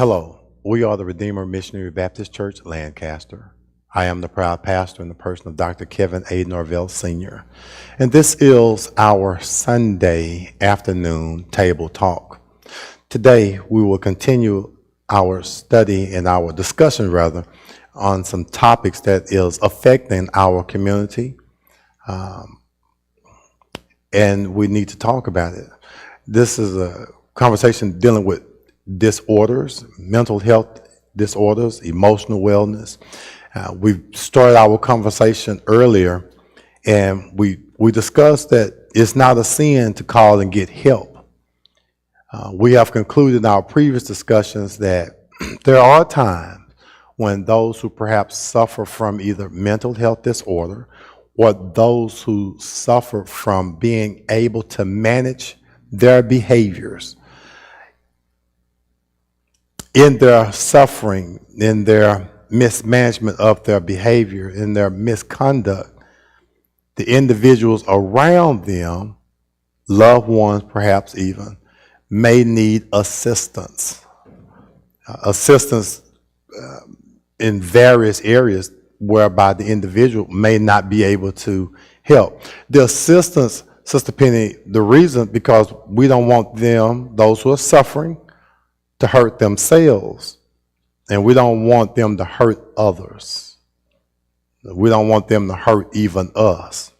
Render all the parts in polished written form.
Hello, we are the Redeemer Missionary Baptist Church, Lancaster. I am the proud pastor in the person of Dr. Kevin A. Norvell Sr. And this is our Sunday afternoon table talk. Today, we will continue our study and our discussion, rather, on some topics that is affecting our community, and we need to talk about it. This is a conversation dealing with disorders, mental health disorders, emotional wellness. We started our conversation earlier, and we discussed that it's not a sin to call and get help. We have concluded in our previous discussions that there are times when those who perhaps suffer from either mental health disorder or those who suffer from being able to manage their behaviors, in their suffering, in their mismanagement of their behavior, in their misconduct, the individuals around them, loved ones perhaps even, may need assistance. Assistance in various areas whereby the individual may not be able to help. The assistance, Sister Penny, the reason, because we don't want them, those who are suffering, to hurt themselves, and we don't want them to hurt others. We don't want them to hurt even us.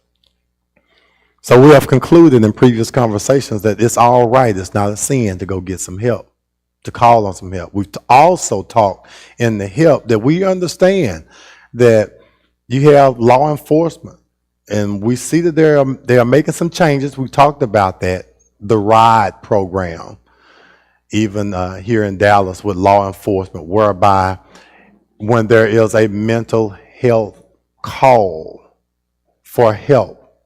So we have concluded in previous conversations that it's all right, it's not a sin to go get some help, to call on some help. We've also talked in the help that we understand that you have law enforcement, and we see that they are making some changes. We talked about that, the RIDE program, even here in Dallas with law enforcement, whereby when there is a mental health call for help,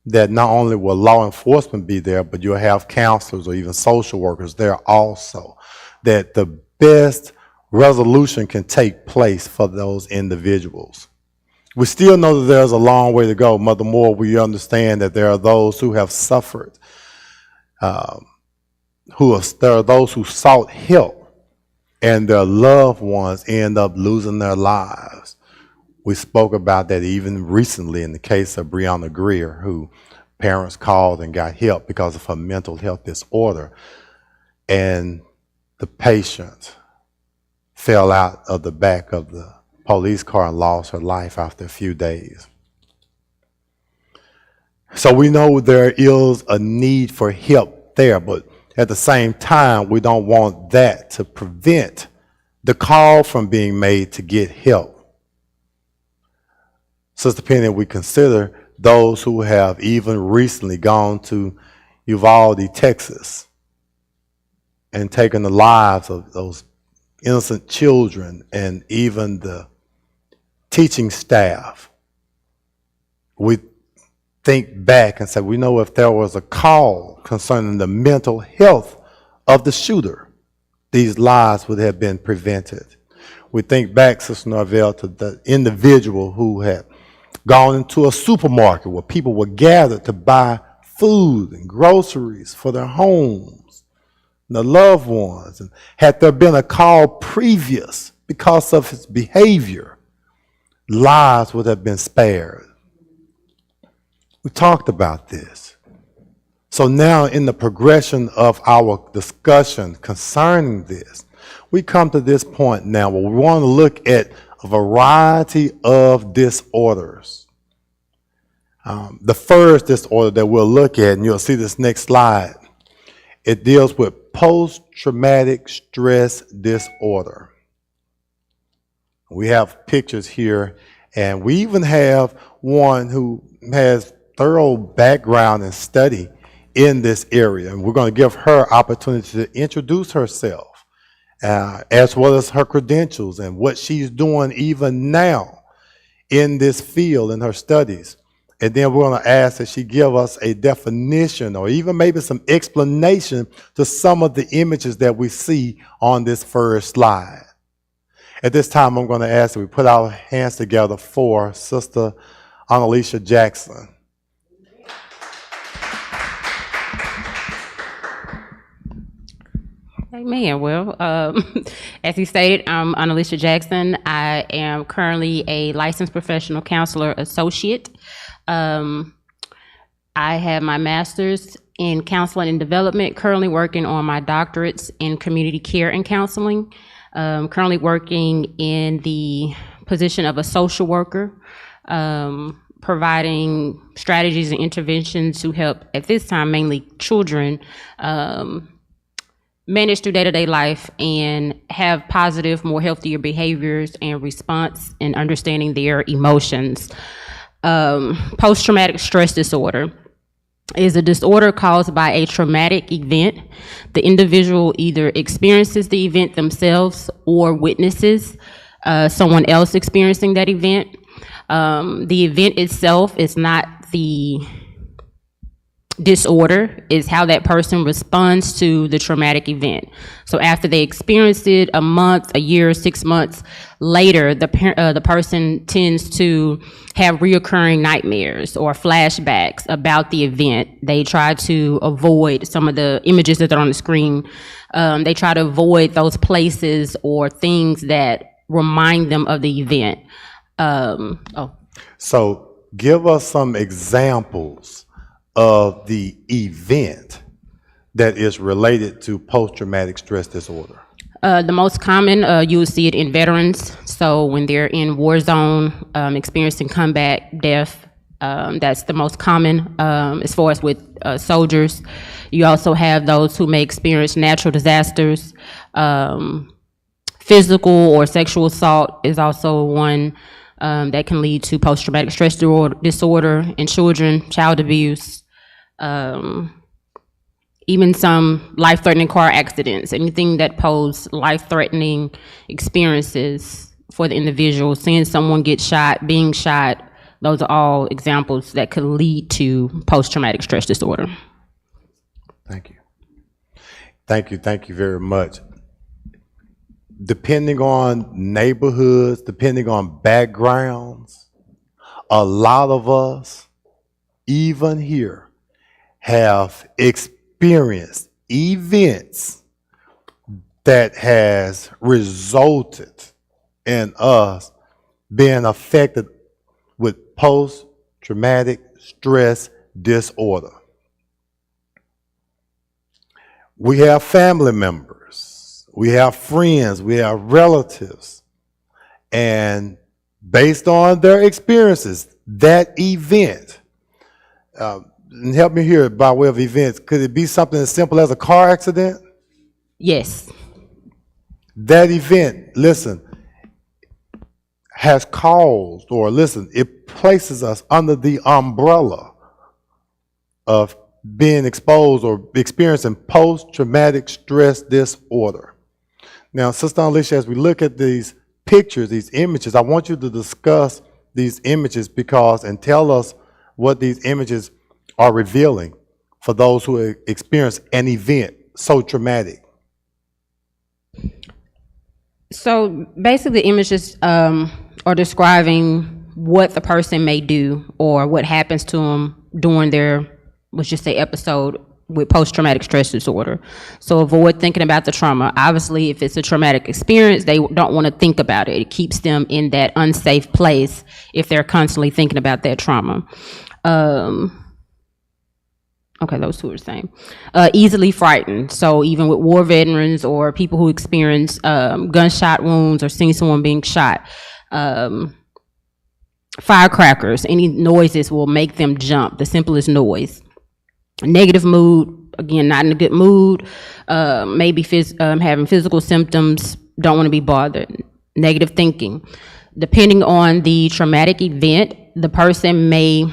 that not only will law enforcement be there, but you'll have counselors or even social workers there also, that the best resolution can take place for those individuals. We still know that there's a long way to go. Mother Moore, we understand that there are those who have suffered, there are those who sought help and their loved ones end up losing their lives. We spoke about that even recently in the case of Breonna Greer, who parents called and got help because of her mental health disorder, and the patient fell out of the back of the police car and lost her life after a few days. So we know there is a need for help there, but at the same time, we don't want that to prevent the call from being made to get help. Sister Penny, we consider those who have even recently gone to Uvalde, Texas, and taken the lives of those innocent children and even the teaching staff. We think back and say, we know if there was a call concerning the mental health of the shooter, these lives would have been prevented. We think back, Sister Norvell, to the individual who had gone into a supermarket where people were gathered to buy food and groceries for their homes, their loved ones. And had there been a call previous because of his behavior, lives would have been spared. We talked about this. So now in the progression of our discussion concerning this, we come to this point now where we want to look at a variety of disorders. The first disorder that we'll look at, and you'll see this next slide, it deals with post-traumatic stress disorder. We have pictures here, and we even have one who has thorough background and study in this area, and we're going to give her opportunity to introduce herself, as well as her credentials and what she's doing even now in this field in her studies. And then we're going to ask that she give us a definition or even maybe some explanation to some of the images that we see on this first slide. At this time, I'm going to ask that we put our hands together for Sister Annalisa Jackson. Amen. Well, as you stated, I'm Annalicia Jackson. I am currently a licensed professional counselor associate. I have my master's in counseling and development, currently working on my doctorates in community care and counseling. Currently working in the position of a social worker, providing strategies and interventions to help, at this time, mainly children, manage through day-to-day life and have positive, more healthier behaviors and response and understanding their emotions. Post-traumatic stress disorder is a disorder caused by a traumatic event. The individual either experiences the event themselves or witnesses someone else experiencing that event. The event itself is not the disorder, is how that person responds to the traumatic event. So after they experience it a month, a year, 6 months later, the person tends to have reoccurring nightmares or flashbacks about the event. They try to avoid some of the images that are on the screen. They try to avoid those places or things that remind them of the event. So give us some examples of the event that is related to post-traumatic stress disorder. The most common, you will see it in veterans. So when they're in war zone, experiencing combat death, that's the most common as far as with soldiers. You also have those who may experience natural disasters. Physical or sexual assault is also one that can lead to post-traumatic stress disorder in children, child abuse, even some life-threatening car accidents, anything that pose life-threatening experiences for the individual, seeing someone get shot, being shot, those are all examples that could lead to post-traumatic stress disorder. Thank you. Thank you very much. Depending on neighborhoods, depending on backgrounds, a lot of us, even here, have experienced events that has resulted in us being affected with post-traumatic stress disorder. We have family members, we have friends, we have relatives, and based on their experiences, that event, and help me here by way of events, could it be something as simple as a car accident? Yes. That event, listen, has caused, or listen, it places us under the umbrella of being exposed or experiencing post-traumatic stress disorder. Now, Sister Alicia, as we look at these pictures, these images, I want you to discuss these images and tell us what these images are revealing for those who experience an event so traumatic. So basically the images are describing what the person may do or what happens to them during their, let's just say, episode with post-traumatic stress disorder. So avoid thinking about the trauma. Obviously, if it's a traumatic experience, they don't want to think about it. It keeps them in that unsafe place if they're constantly thinking about that trauma. Okay, those two are the same. Easily frightened. So even with war veterans or people who experience gunshot wounds or seeing someone being shot, firecrackers, any noises will make them jump, the simplest noise. Negative mood, again, not in a good mood, maybe having physical symptoms, don't want to be bothered. Negative thinking. Depending on the traumatic event, the person may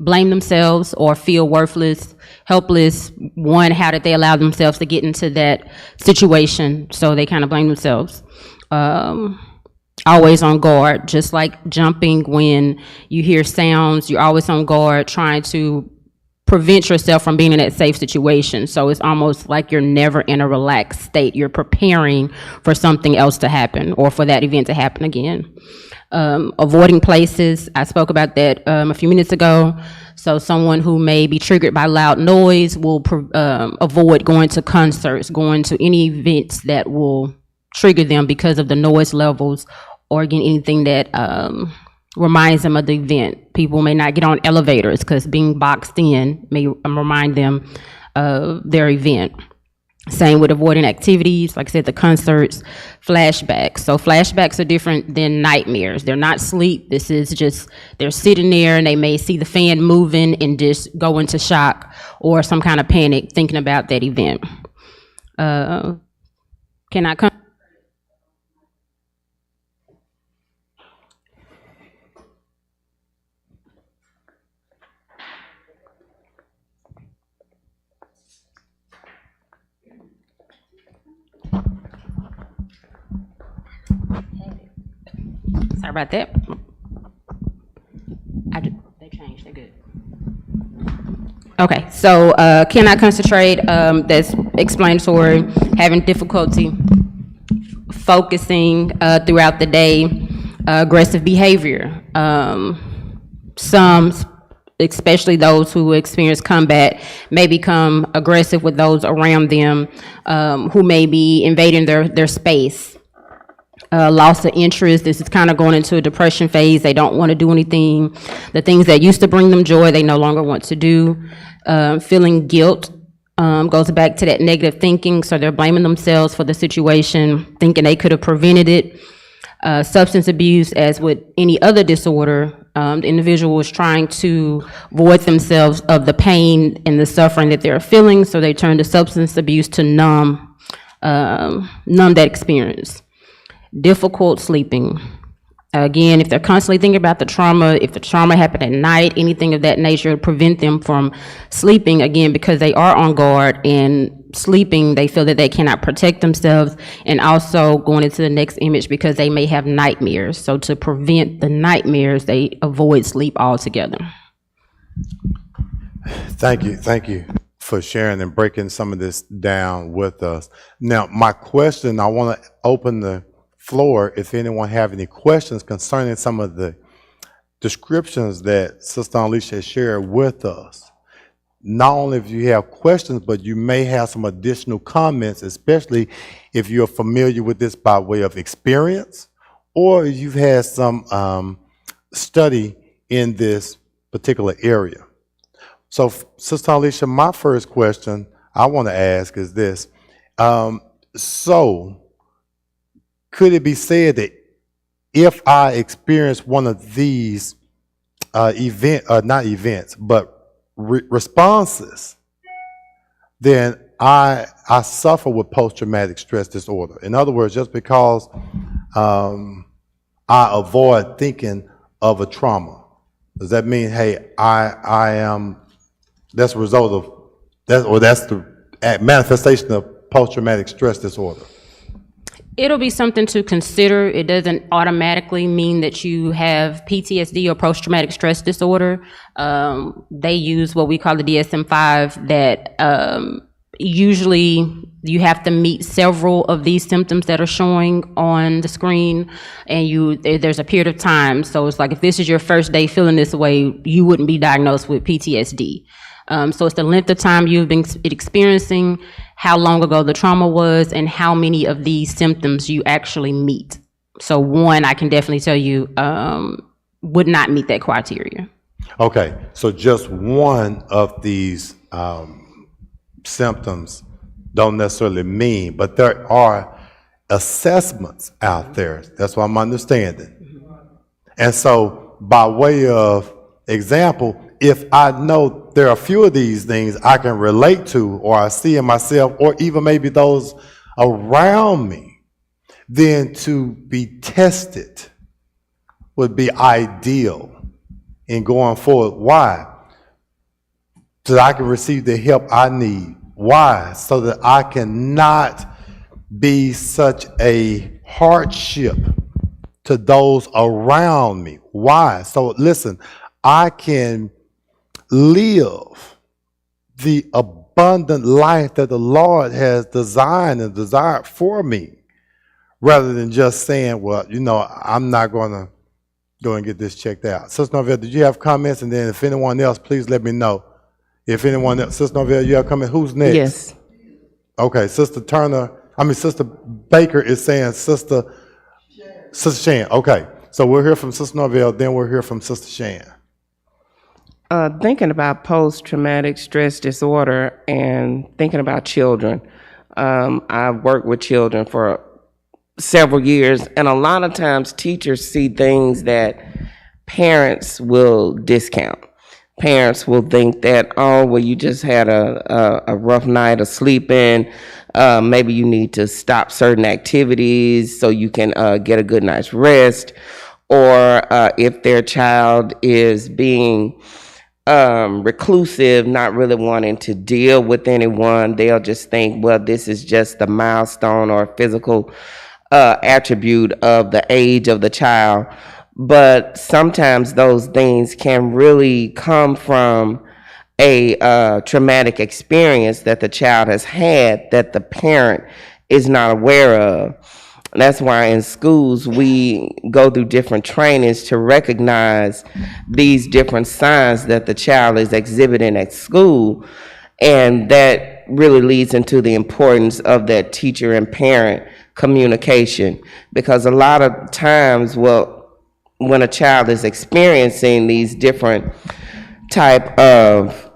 blame themselves or feel worthless, helpless. One, how did they allow themselves to get into that situation? So they kind of blame themselves. Always on guard, just like jumping when you hear sounds, you're always on guard, trying to prevent yourself from being in that safe situation. So it's almost like you're never in a relaxed state. You're preparing for something else to happen or for that event to happen again. Avoiding places, I spoke about that a few minutes ago. So someone who may be triggered by loud noise will avoid going to concerts, going to any events that will trigger them because of the noise levels, or again, anything that reminds them of the event. People may not get on elevators because being boxed in may remind them of their event. Same with avoiding activities, like I said, the concerts, flashbacks. So flashbacks are different than nightmares. They're not sleep. This is just, they're sitting there and they may see the fan moving and just go into shock or some kind of panic thinking about that event. Can I come? Sorry about that. They changed, they're good. Okay, so cannot concentrate, that's explanatory, having difficulty focusing throughout the day, aggressive behavior. Some, especially those who experience combat, may become aggressive with those around them who may be invading their space. Loss of interest, this is kind of going into a depression phase. They don't want to do anything. The things that used to bring them joy, they no longer want to do. Feeling guilt goes back to that negative thinking, so they're blaming themselves for the situation, thinking they could have prevented it. Substance abuse, as with any other disorder, the individual is trying to void themselves of the pain and the suffering that they're feeling, so they turn to substance abuse to numb that experience. Difficult sleeping. Again, if they're constantly thinking about the trauma, if the trauma happened at night, anything of that nature to prevent them from sleeping, again, because they are on guard and sleeping, they feel that they cannot protect themselves, and also going into the next image because they may have nightmares. So to prevent the nightmares, they avoid sleep altogether. Thank you for sharing and breaking some of this down with us. Now, my question, I want to open the floor if anyone have any questions concerning some of the descriptions that Sister Alicia shared with us. Not only if you have questions, but you may have some additional comments, especially if you're familiar with this by way of experience, or you've had some study in this particular area. So, Sister Alicia, my first question I want to ask is this. So, could it be said that if I experience one of these responses, then I suffer with post-traumatic stress disorder? In other words, just because I avoid thinking of a trauma, does that mean, hey, I am, that's a result of that, or that's the manifestation of post-traumatic stress disorder? It'll be something to consider. It doesn't automatically mean that you have PTSD or post-traumatic stress disorder. They use what we call the DSM-5, that usually you have to meet several of these symptoms that are showing on the screen, and there's a period of time. So it's like, if this is your first day feeling this way, you wouldn't be diagnosed with PTSD. So it's the length of time you've been experiencing, how long ago the trauma was, and how many of these symptoms you actually meet. So one, I can definitely tell you, would not meet that criteria. Okay, so just one of these symptoms don't necessarily mean, but there are assessments out there. That's what I'm understanding. And so by way of example, if I know there are a few of these things I can relate to, or I see in myself, or even maybe those around me, then to be tested would be ideal in going forward. Why? So that I can receive the help I need. Why? So that I cannot be such a hardship to those around me. Why? So listen, I can live the abundant life that the Lord has designed and desired for me, rather than just saying, well, I'm not going to go and get this checked out. Sister Norvell, did you have comments? And then if anyone else, please let me know. If anyone else, Sister Norvell, you have comments? Who's next? Yes. Okay, Sister Baker is saying Sister Shan. Okay, so we'll hear from Sister Norvell, then we'll hear from Sister Shan. Thinking about post-traumatic stress disorder and thinking about children. I've worked with children for several years, and a lot of times teachers see things that parents will discount. Parents will think that, oh, well, you just had a rough night of sleeping. Maybe you need to stop certain activities so you can get a good night's rest. Or if their child is being reclusive, not really wanting to deal with anyone, they'll just think, well, this is just the milestone or physical attribute of the age of the child. But sometimes those things can really come from a traumatic experience that the child has had that the parent is not aware of. That's why in schools we go through different trainings to recognize these different signs that the child is exhibiting at school, and that really leads into the importance of that teacher and parent communication, because a lot of times, when a child is experiencing these different type of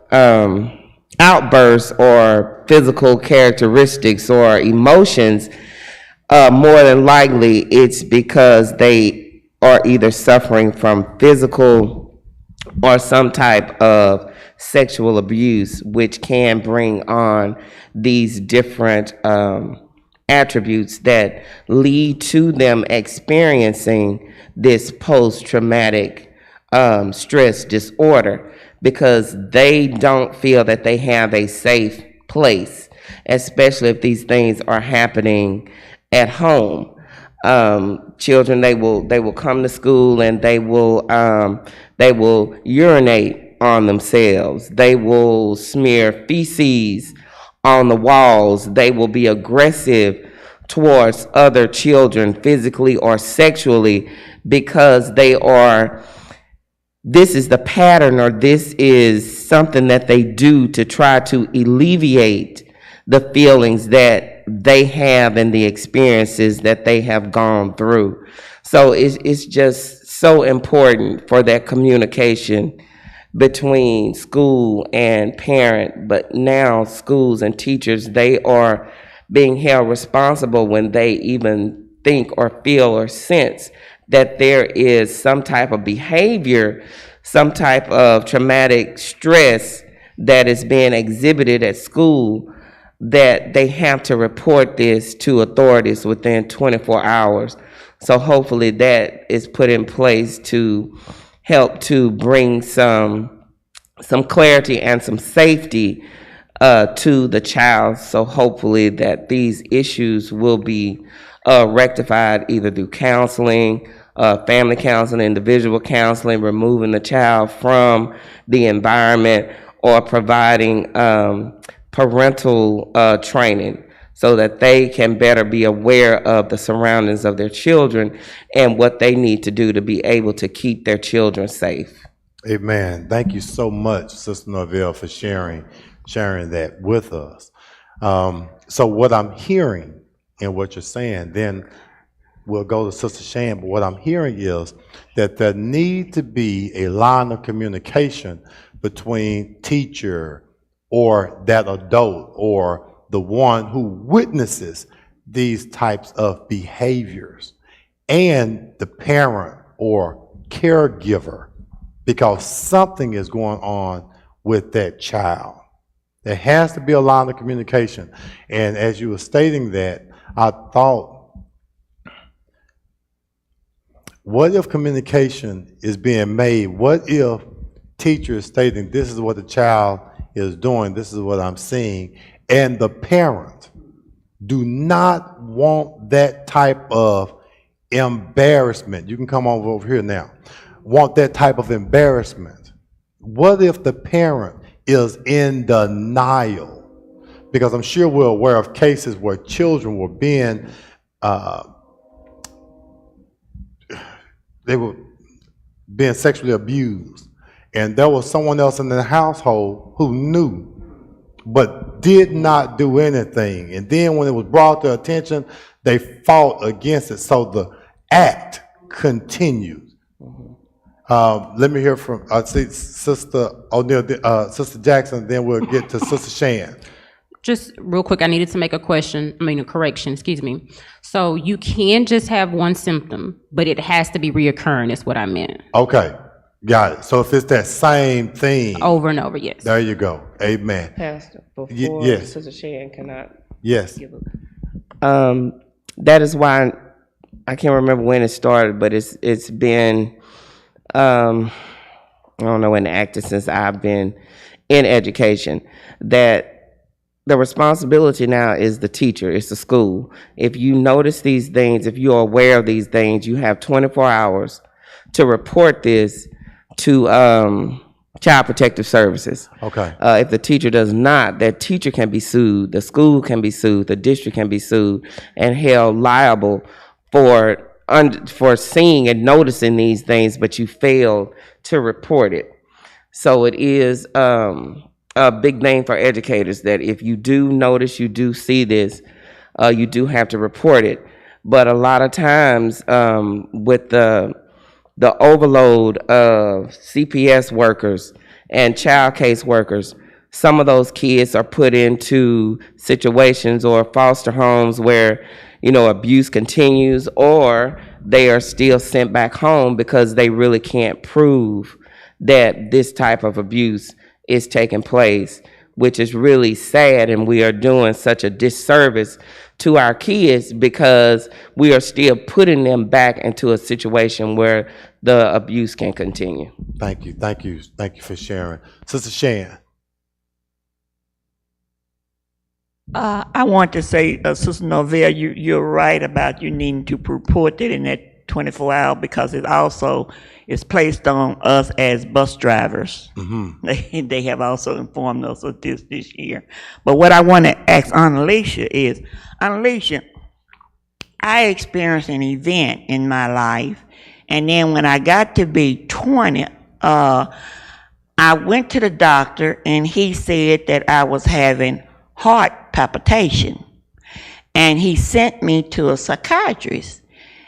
outbursts or physical characteristics or emotions, more than likely it's because they are either suffering from physical or some type of sexual abuse, which can bring on these different attributes that lead to them experiencing this post-traumatic stress disorder, because they don't feel that they have a safe place, especially if these things are happening at home. Children, they will come to school and they will urinate on themselves. They will smear feces on the walls. They will be aggressive towards other children, physically or sexually, because this is the pattern, or this is something that they do to try to alleviate the feelings that they have and the experiences that they have gone through. So it's just so important for that communication between school and parent. But now schools and teachers, they are being held responsible when they even think or feel or sense that there is some type of behavior, some type of traumatic stress that is being exhibited at school, that they have to report this to authorities within 24 hours. So hopefully that is put in place to help to bring some clarity and some safety to the child. So hopefully that these issues will be rectified either through counseling, family counseling, individual counseling, removing the child from the environment, or providing parental training so that they can better be aware of the surroundings of their children and what they need to do to be able to keep their children safe. Amen. Thank you so much, Sister Norvell, for sharing that with us. So what I'm hearing in what you're saying, then we'll go to Sister Shan, but what I'm hearing is that there need to be a line of communication between teacher or that adult or the one who witnesses these types of behaviors and the parent or caregiver, because something is going on with that child. There has to be a line of communication. And as you were stating that, I thought, what if communication is being made? What if teacher is stating, this is what the child is doing, this is what I'm seeing, and the parent do not want that type of embarrassment? You can come over here now. Want that type of embarrassment? What if the parent is in denial? Because I'm sure we're aware of cases where children were being, being sexually abused, and there was someone else in the household who knew but did not do anything. And then when it was brought to attention, they fought against it. So the act continued. Let me hear from Sister O'Neal, Sister Jackson, then we'll get to Sister Shan. Just real quick, I needed to make a correction, excuse me. So you can just have one symptom, but it has to be reoccurring, is what I meant. Okay, got it. So if it's that same thing, Over and over, yes. there you go. Amen. Pastor, before yes. Sister Shan cannot Yes. give a... that is why I can't remember when it started, but it's been I don't know, enacted since I've been in education, that the responsibility now is the teacher, it's the school. If you notice these things, if you're aware of these things, you have 24 hours to report this to Child Protective Services. Okay. If the teacher does not, that teacher can be sued, the school can be sued, the district can be sued, and held liable for seeing and noticing these things, but you failed to report it. So it is a big thing for educators that if you do notice, you do see this, you do have to report it. But a lot of times with the overload of CPS workers and child case workers, some of those kids are put into situations or foster homes where, you know, abuse continues, or they are still sent back home because they really can't prove that this type of abuse is taking place, which is really sad. And we are doing such a disservice to our kids because we are still putting them back into a situation where the abuse can continue. Thank you. Thank you. Thank you for sharing. Sister Shan. I want to say, Sister Novell, you're right about you needing to report it in that 24 hours because it also is placed on us as bus drivers. Mm-hmm. They have also informed us of this year. But what I want to ask Aunt Alicia is, Aunt Alicia, I experienced an event in my life, and then when I got to be 20, I went to the doctor, and he said that I was having heart palpitation, and he sent me to a psychiatrist,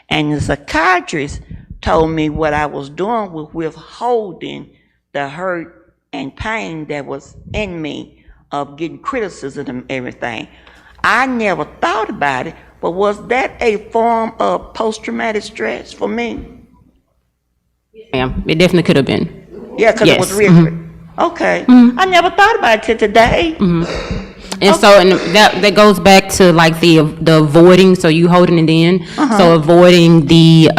and the psychiatrist told me what I was doing was withholding the hurt and pain that was in me of getting criticism and everything. I never thought about it, but was that a form of post-traumatic stress for me? Ma'am, it definitely could have been. Yeah, because it was Yes. real. Okay. I never thought about it till today. And so, and that goes back to like the avoiding, so you holding it in. So avoiding the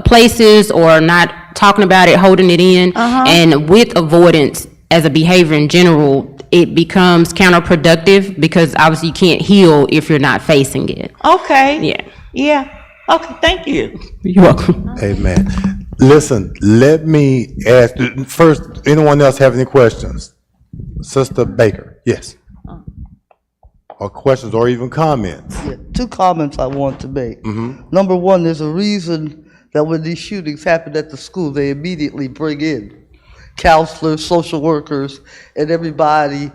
places or not talking about it, holding it in. And with avoidance as a behavior in general, it becomes counterproductive because obviously you can't heal if you're not facing it. Okay. Yeah. Yeah. Okay, thank you. You're welcome. Amen. Listen, let me ask first, anyone else have any questions? Sister Baker, yes. Or questions or even comments? Yeah, 2 comments I want to make. Number one, there's a reason that when these shootings happen at the school, they immediately bring in counselors, social workers, and everybody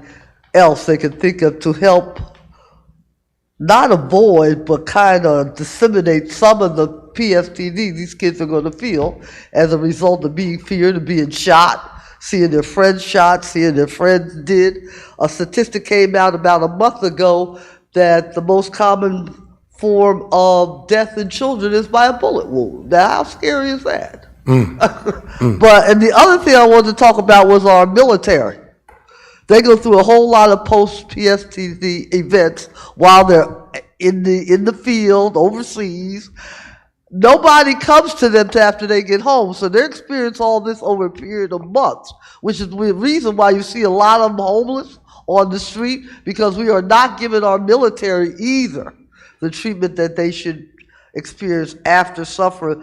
else they can think of to help not avoid, but kind of disseminate some of the PTSD these kids are going to feel as a result of being feared of being shot, seeing their friends shot, seeing their friends did. A statistic came out about a month ago that the most common form of death in children is by a bullet wound. Now, how scary is that? But, and the other thing I wanted to talk about was our military. They go through a whole lot of post-PTSD events while they're in the field, overseas. Nobody comes to them after they get home, so they experience all this over a period of months, which is the reason why you see a lot of them homeless on the street, because we are not giving our military either the treatment that they should experience after suffering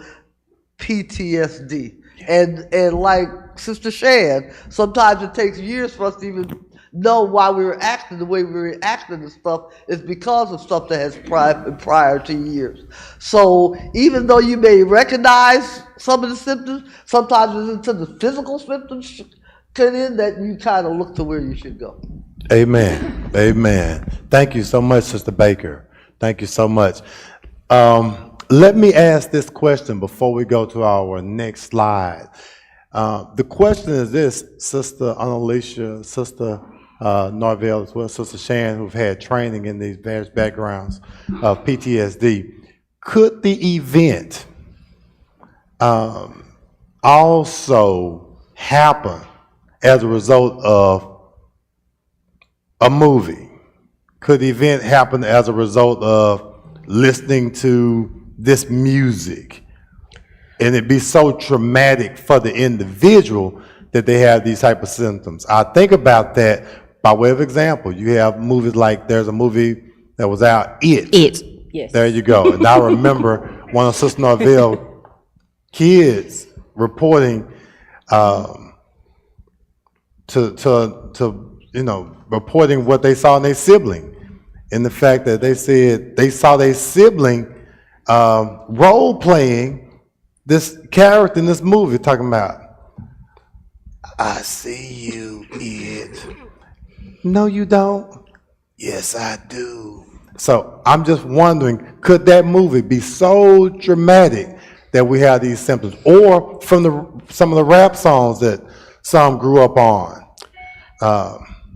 PTSD. And like Sister Shan, sometimes it takes years for us to even know why we were acting the way we were acting and stuff is because of stuff that has prior to years. So even though you may recognize some of the symptoms, sometimes it's until the physical symptoms cut in that you kind of look to where you should go. Amen. Amen. Thank you so much, Sister Baker. Thank you so much. Let me ask this question before we go to our next slide. The question is this, Sister Annalicia, Sister Norvell, as well as Sister Shan, who've had training in these various backgrounds of PTSD. Could the event also happen as a result of a movie? Could the event happen as a result of listening to this music and it be so traumatic for the individual that they have these type of symptoms? I think about that by way of example. You have movies like, there's a movie that was out, It. Yes. There you go. And I remember one of Sister Norville kids reporting reporting what they saw in their sibling, and the fact that they said they saw their sibling role playing this character in this movie, talking about, I see you, It. No, you don't. Yes, I do. So I'm just wondering, could that movie be so dramatic that we have these symptoms, or from some of the rap songs that some grew up on,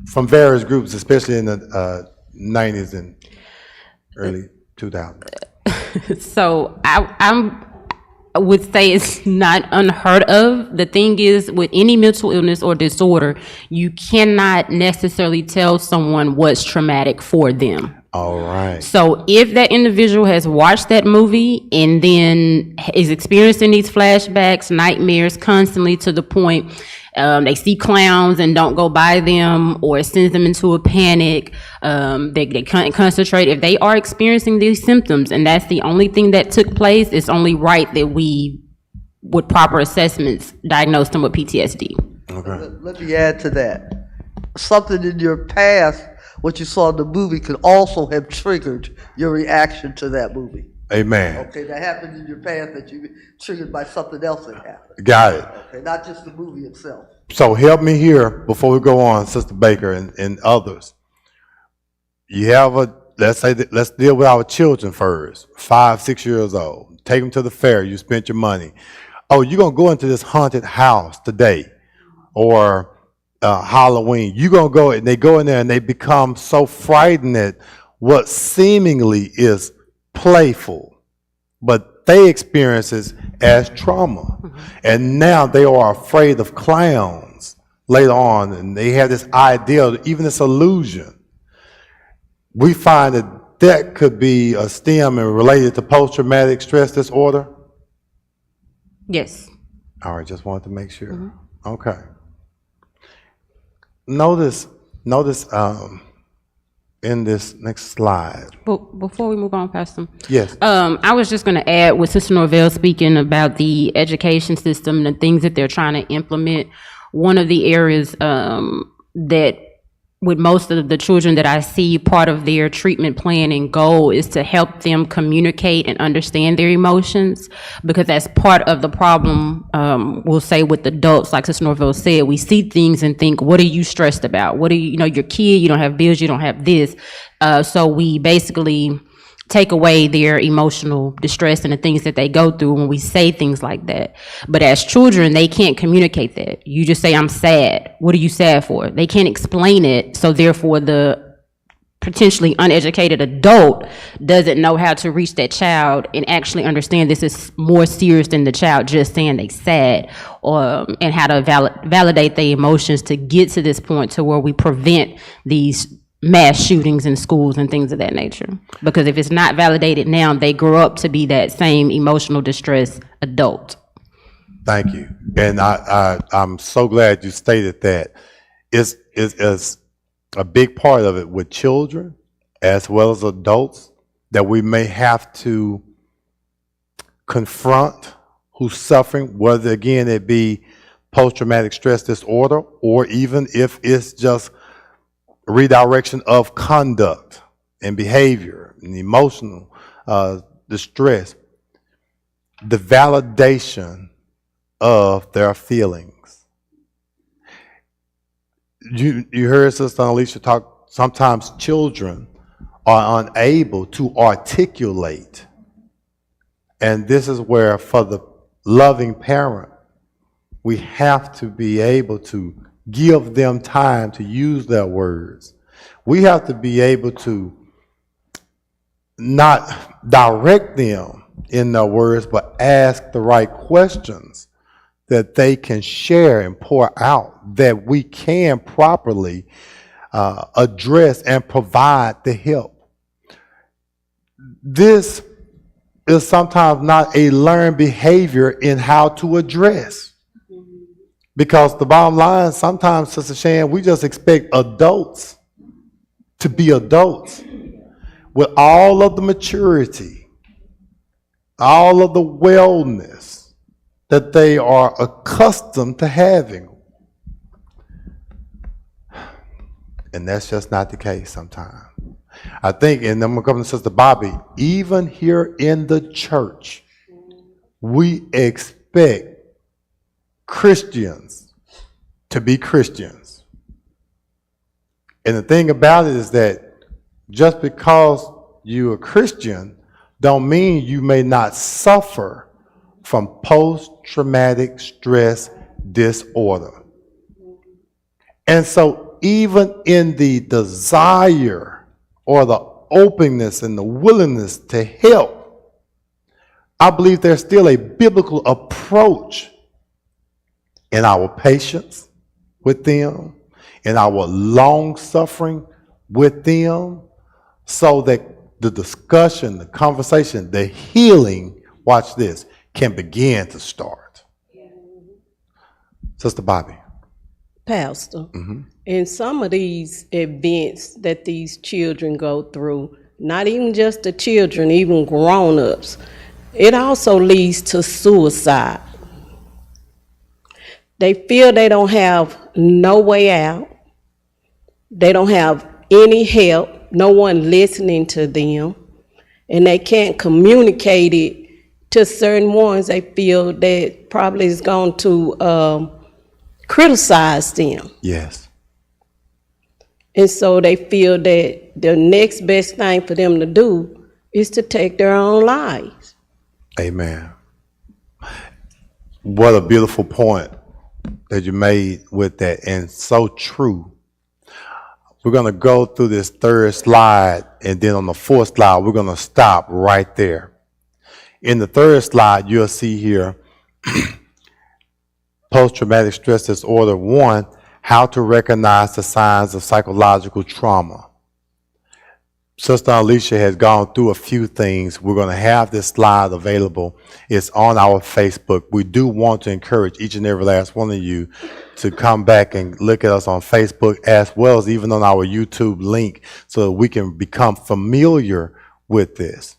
from various groups, especially in the 90s and early 2000s? So I would say it's not unheard of. The thing is, with any mental illness or disorder, you cannot necessarily tell someone what's traumatic for them. All right. So if that individual has watched that movie and then is experiencing these flashbacks, nightmares constantly to the point they see clowns and don't go by them, or it sends them into a panic, they can't concentrate. If they are experiencing these symptoms and that's the only thing that took place, it's only right that we, with proper assessments, diagnose them with PTSD. Okay. Let me add to that. Something in your past, what you saw in the movie, could also have triggered your reaction to that movie. Amen. Okay, that happened in your past that you triggered by something else that happened. Got it. Okay, not just the movie itself. So help me here before we go on, Sister Baker and others. You have let's deal with our children first, 5, 6 years old. Take them to the fair, you spent your money. Oh, you're going to go into this haunted house today, or Halloween. You're going to go, and they go in there and they become so frightened at what seemingly is playful, but they experience it as trauma. Mm-hmm. And now they are afraid of clowns later on, and they have this idea, even this illusion. We find that could be a stem and related to post-traumatic stress disorder. Yes. All right, just wanted to make sure. Mm-hmm. Okay. Notice in this next slide. But before we move on, Pastor. Yes. I was just going to add, with Sister Norvell speaking about the education system and the things that they're trying to implement, one of the areas that with most of the children that I see, part of their treatment plan and goal is to help them communicate and understand their emotions, because that's part of the problem. We'll say with adults, like Sister Norville said, we see things and think, what are you stressed about? What are you, your kid, you don't have bills, you don't have this. So we basically take away their emotional distress and the things that they go through when we say things like that. But as children, they can't communicate that. You just say, I'm sad. What are you sad for? They can't explain it. So therefore, the potentially uneducated adult doesn't know how to reach that child and actually understand this is more serious than the child just saying they sad, and how to validate their emotions to get to this point to where we prevent these mass shootings in schools and things of that nature. Because if it's not validated now, they grow up to be that same emotional distress adult. Thank you. And I'm so glad you stated that. It's a big part of it with children as well as adults that we may have to confront who's suffering, whether again it be post-traumatic stress disorder, or even if it's just redirection of conduct and behavior and emotional distress, the validation of their feelings. You heard Sister Alicia talk, sometimes children are unable to articulate. And this is where, for the loving parent, we have to be able to give them time to use their words. We have to be able to not direct them in their words, but ask the right questions that they can share and pour out, that we can properly address and provide the help. This is sometimes not a learned behavior in how to address. Because the bottom line, sometimes, Sister Shan, we just expect adults to be adults with all of the maturity, all of the wellness that they are accustomed to having. And that's just not the case sometimes. I think, and I'm going to come to Sister Bobby, even here in the church, we expect Christians to be Christians. And the thing about it is that just because you're a Christian don't mean you may not suffer from post-traumatic stress disorder. And so even in the desire or the openness and the willingness to help, I believe there's still a biblical approach in our patience with them, in our long suffering with them, so that the discussion, the conversation, the healing, watch this, can begin to start. Sister Bobby. Pastor, in some of these events that these children go through, not even just the children, even grown-ups, it also leads to suicide. They feel they don't have no way out. They don't have any help, no one listening to them, and they can't communicate it to certain ones they feel that probably is going to criticize them. Yes. And so they feel that the next best thing for them to do is to take their own lives. Amen. What a beautiful point that you made with that, and so true. We're going to go through this third slide, and then on the fourth slide, we're going to stop right there. In the third slide, you'll see here, post-traumatic stress disorder 1, how to recognize the signs of psychological trauma. Sister Alicia has gone through a few things. We're going to have this slide available. It's on our Facebook. We do want to encourage each and every last one of you to come back and look at us on Facebook, as well as even on our YouTube link, so that we can become familiar with this.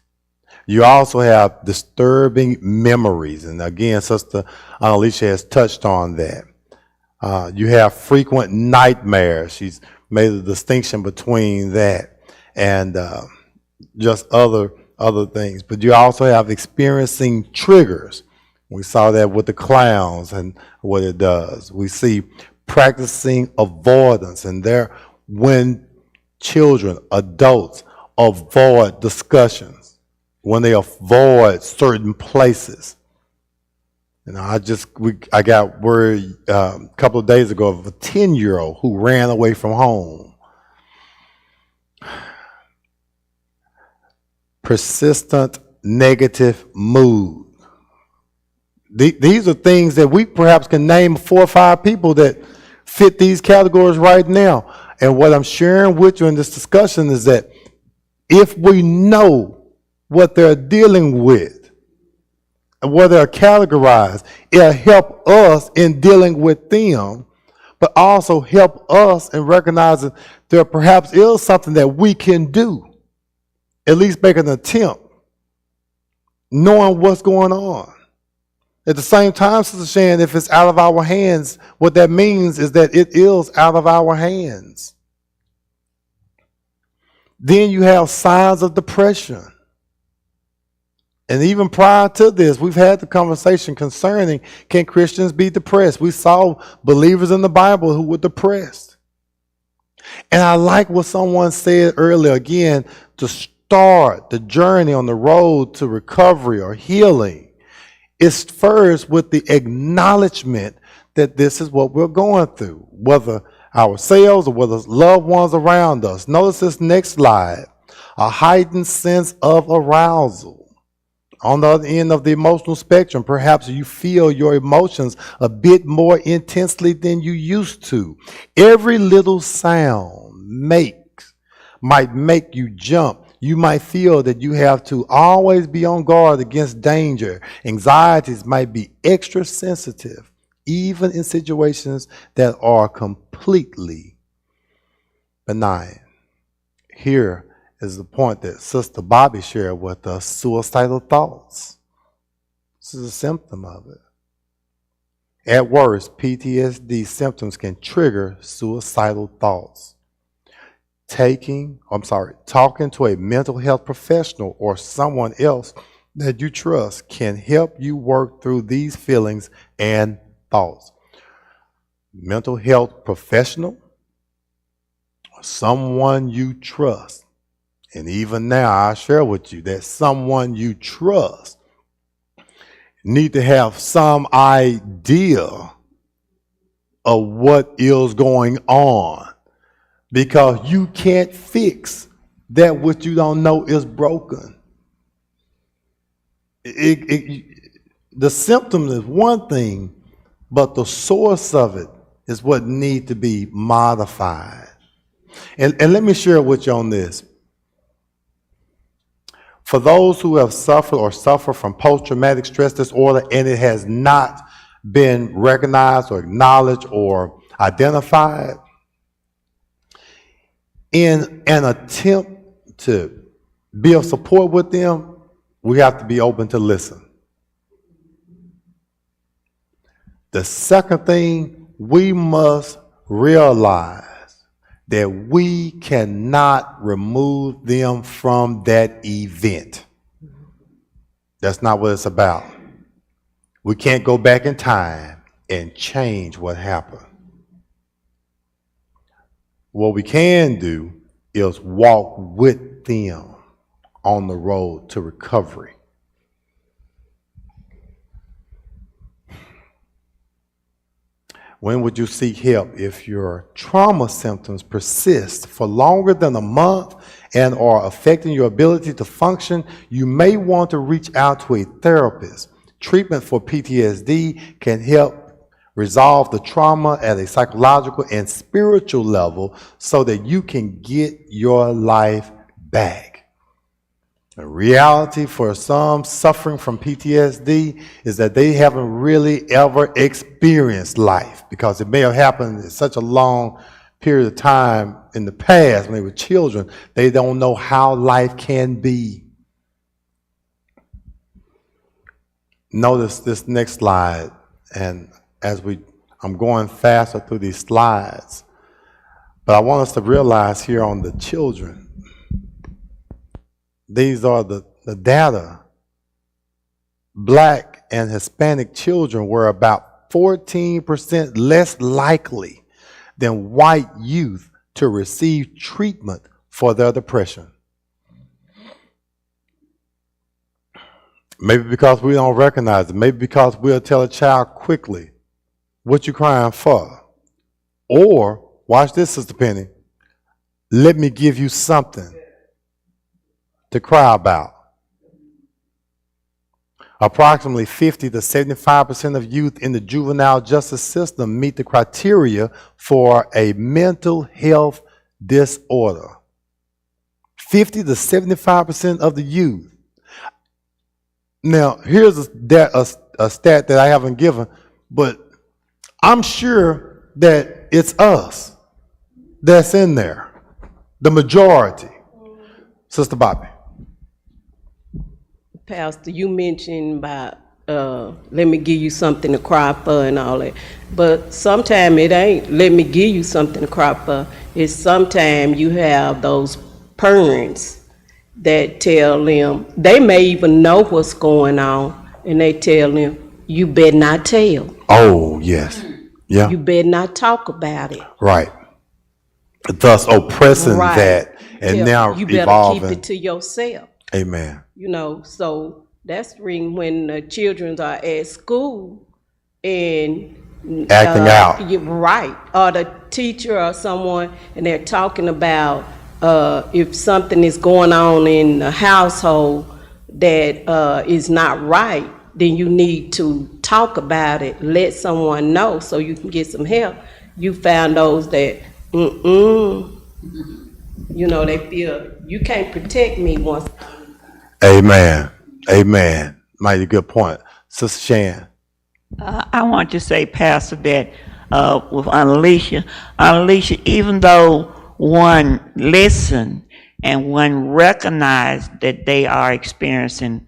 You also have disturbing memories. And again, Sister Alicia has touched on that. You have frequent nightmares. She's made a distinction between that and just other things. But you also have experiencing triggers. We saw that with the clowns and what it does. We see practicing avoidance, and there, when children, adults avoid discussions, when they avoid certain places. You know, I got word a couple of days ago of a 10-year-old who ran away from home. Persistent negative mood. These are things that we perhaps can name 4 or 5 people that fit these categories right now. And what I'm sharing with you in this discussion is that if we know what they're dealing with and what they're categorized, it'll help us in dealing with them, but also help us in recognizing there perhaps is something that we can do. At least make an attempt, knowing what's going on. At the same time, Sister Shan, if it's out of our hands, what that means is that it is out of our hands. Then you have signs of depression. And even prior to this, we've had the conversation concerning, can Christians be depressed? We saw believers in the Bible who were depressed. And I like what someone said earlier, again, to start the journey on the road to recovery or healing. It's first with the acknowledgement that this is what we're going through, whether ourselves or whether loved ones around us. Notice this next slide, a heightened sense of arousal. On the other end of the emotional spectrum, perhaps you feel your emotions a bit more intensely than you used to. Every little sound might make you jump. You might feel that you have to always be on guard against danger. Anxieties might be extra sensitive, even in situations that are completely benign. Here is the point that Sister Bobby shared with us, suicidal thoughts. This is a symptom of it. At worst, PTSD symptoms can trigger suicidal thoughts. Talking to a mental health professional or someone else that you trust can help you work through these feelings and thoughts. Mental health professional, someone you trust. And even now, I share with you that someone you trust need to have some idea of what is going on, because you can't fix that which you don't know is broken. The symptom is one thing, but the source of it is what needs to be modified. And let me share with you on this. For those who have suffered or suffer from post-traumatic stress disorder and it has not been recognized or acknowledged or identified, in an attempt to be of support with them, we have to be open to listen. The second thing, we must realize that we cannot remove them from that event. That's not what it's about. We can't go back in time and change what happened. What we can do is walk with them on the road to recovery. When would you seek help? If your trauma symptoms persist for longer than a month and are affecting your ability to function, you may want to reach out to a therapist. Treatment for PTSD can help resolve the trauma at a psychological and spiritual level so that you can get your life back. The reality for some suffering from PTSD is that they haven't really ever experienced life, because it may have happened in such a long period of time in the past when they were children. They don't know how life can be. Notice this next slide, and I'm going faster through these slides, but I want us to realize here on the children, these are the data. Black and Hispanic children were about 14% less likely than white youth to receive treatment for their depression. Maybe because we don't recognize it. Maybe because we'll tell a child quickly, what you crying for? Or, watch this, Sister Penny, let me give you something to cry about. Approximately 50 to 75% of youth in the juvenile justice system meet the criteria for a mental health disorder. 50 to 75% of the youth. Now, here's a stat that I haven't given, but I'm sure that it's us that's in there, the majority. Sister Bobby. Pastor, you mentioned about let me give you something to cry for and all that. But sometimes it ain't let me give you something to cry for. It's sometimes you have those parents that tell them, they may even know what's going on, and they tell them, you better not tell. Oh, yes. Yeah, You better not talk about it. right. Thus oppressing Right. that and Yeah, now you better evolving. keep it to yourself. Amen. So that's the reason when the children are at school and Acting out. right, or the teacher or someone, and they're talking about if something is going on in the household that is not right, then you need to talk about it, let someone know so you can get some help. You found those that, they feel you can't protect me once. Amen. Amen. Mighty good point. Sister Shan. I want to say, Pastor, that with Alicia, even though one listen and one recognize that they are experiencing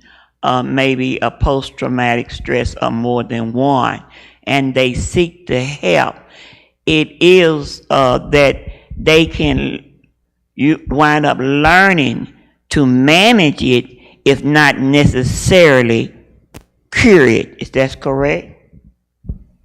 maybe a post-traumatic stress or more than one, and they seek the help, it is that they can wind up learning to manage it, if not necessarily cure it. Is that correct?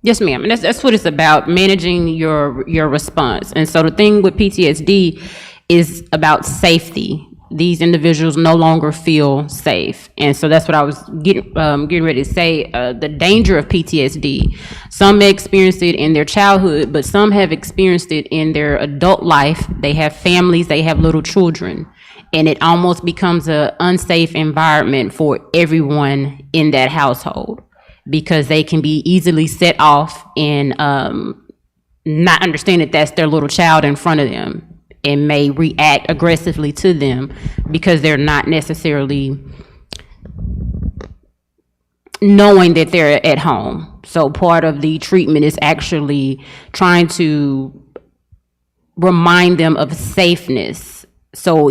Yes, ma'am. And that's what it's about, managing your response. And so the thing with PTSD is about safety. These individuals no longer feel safe. And so that's what I was getting ready to say. The danger of PTSD. Some may experience it in their childhood, but some have experienced it in their adult life. They have families, they have little children. And it almost becomes an unsafe environment for everyone in that household, because they can be easily set off and not understand that that's their little child in front of them, and may react aggressively to them because they're not necessarily knowing that they're at home. So part of the treatment is actually trying to remind them of safeness. So